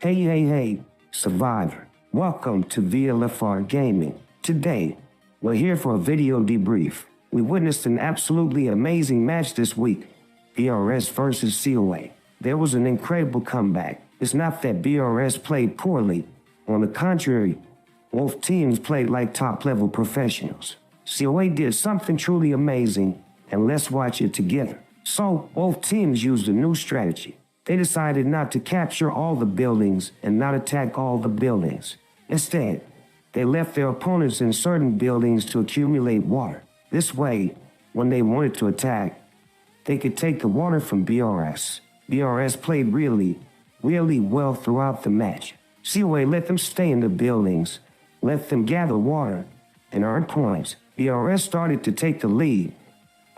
Hey, Survivor. Welcome to VLFRgaming. Today, we're here for a video debrief. We witnessed an absolutely amazing match this week, BRS versus COA. There was an incredible comeback. It's not that BRS played poorly. On the contrary, both teams played like top-level professionals. COA did something truly amazing, and let's watch it together. So, both teams used a new strategy. They decided not to capture all the buildings and not attack all the buildings. Instead, they left their opponents in certain buildings to accumulate water. This way, when they wanted to attack, they could take the water from BRS. BRS played really well throughout the match. COA let them stay in the buildings, let them gather water, and earn points. BRS started to take the lead,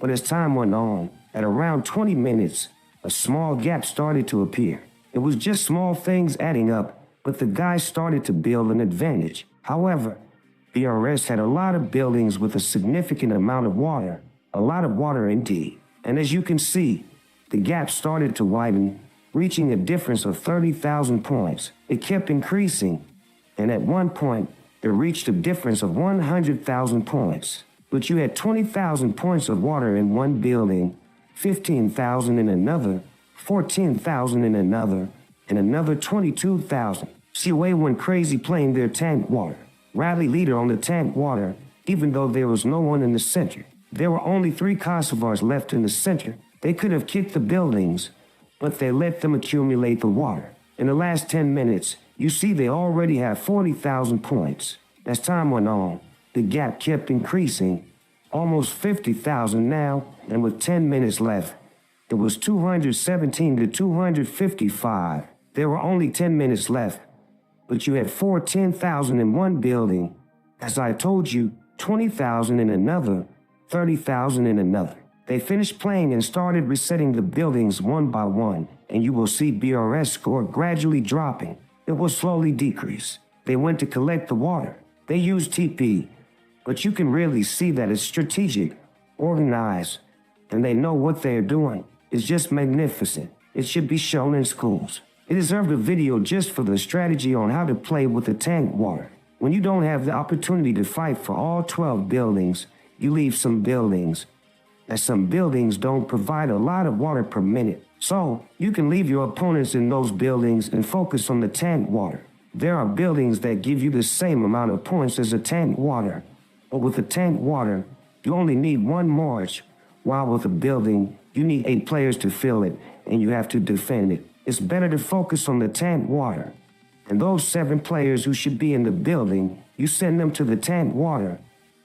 but as time went on, at around 20 minutes, a small gap started to appear. It was just small things adding up, but the guys started to build an advantage. However, BRS had a lot of buildings with a significant amount of water, a lot of water indeed. And as you can see, the gap started to widen, reaching a difference of 30,000 points. It kept increasing, and at one point, it reached a difference of 100,000 points. But you had 20,000 points of water in one building, 15,000 in another, 14,000 in another, and another 22,000. COA went crazy playing their tank water. Rally leader on the tank water, even though there was no one in the center. There were only 3 Kosovars left in the center. They could have kicked the buildings, but they let them accumulate the water. In the last 10 minutes, you see they already have 40,000 points. As time went on, the gap kept increasing, almost 50,000 now, and with 10 minutes left, it was 217 to 255. There were only 10 minutes left, but you had 10,000 in one building. As I told you, 20,000 in another, 30,000 in another. They finished playing and started resetting the buildings one by one, and you will see BRS score gradually dropping. It will slowly decrease. They went to collect the water. They used TP, but you can really see that it's strategic, organized, and they know what they're doing. It's just magnificent. It should be shown in schools. It deserved a video just for the strategy on how to play with the tank water. When you don't have the opportunity to fight for all 12 buildings, you leave some buildings, as some buildings don't provide a lot of water per minute. So, you can leave your opponents in those buildings and focus on the tank water. There are buildings that give you the same amount of points as the tank water, but with the tank water, you only need 1 march, while with a building, you need 8 players to fill it, and you have to defend it. It's better to focus on the tank water. And those 7 players who should be in the building, you send them to the tank water,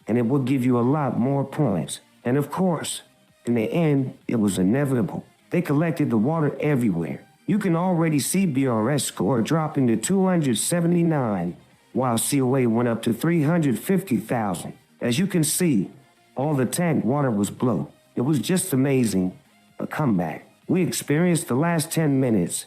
and it will give you a lot more points. And of course, in the end, it was inevitable. They collected the water everywhere. You can already see BRS score dropping to 279, while COA went up to 350,000. As you can see, all the tank water was blue. It was just amazing, a comeback. We experienced the last 10 minutes,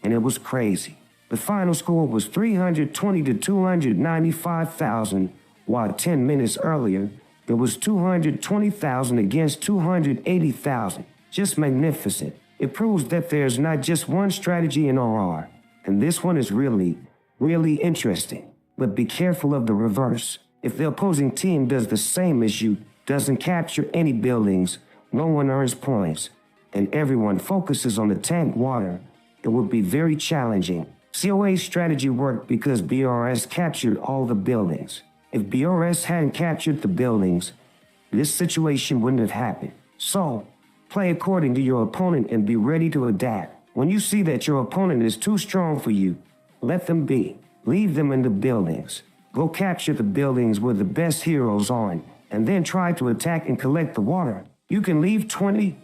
and it was crazy. The final score was 320 to 295,000, while 10 minutes earlier, it was 220,000 against 280,000. Just magnificent. It proves that there's not just one strategy in RR, and this one is really interesting. But be careful of the reverse. If the opposing team does the same as you, doesn't capture any buildings, no one earns points, and everyone focuses on the tank water, it would be very challenging. COA's strategy worked because BRS captured all the buildings. If BRS hadn't captured the buildings, this situation wouldn't have happened. So, play according to your opponent and be ready to adapt. When you see that your opponent is too strong for you, let them be. Leave them in the buildings. Go capture the buildings with the best heroes on, and then try to attack and collect the water. You can leave 20,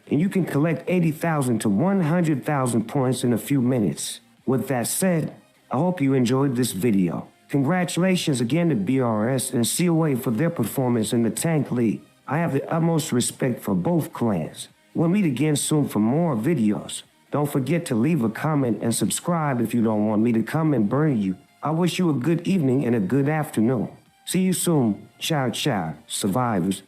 and you can collect 80,000 to 100,000 points in a few minutes. With that said, I hope you enjoyed this video. Congratulations again to BRS and COA for their performance in the Tank League. I have the utmost respect for both clans. We'll meet again soon for more videos. Don't forget to leave a comment and subscribe if you don't want me to come and burn you. I wish you a good evening and a good afternoon. See you soon. Ciao, survivors.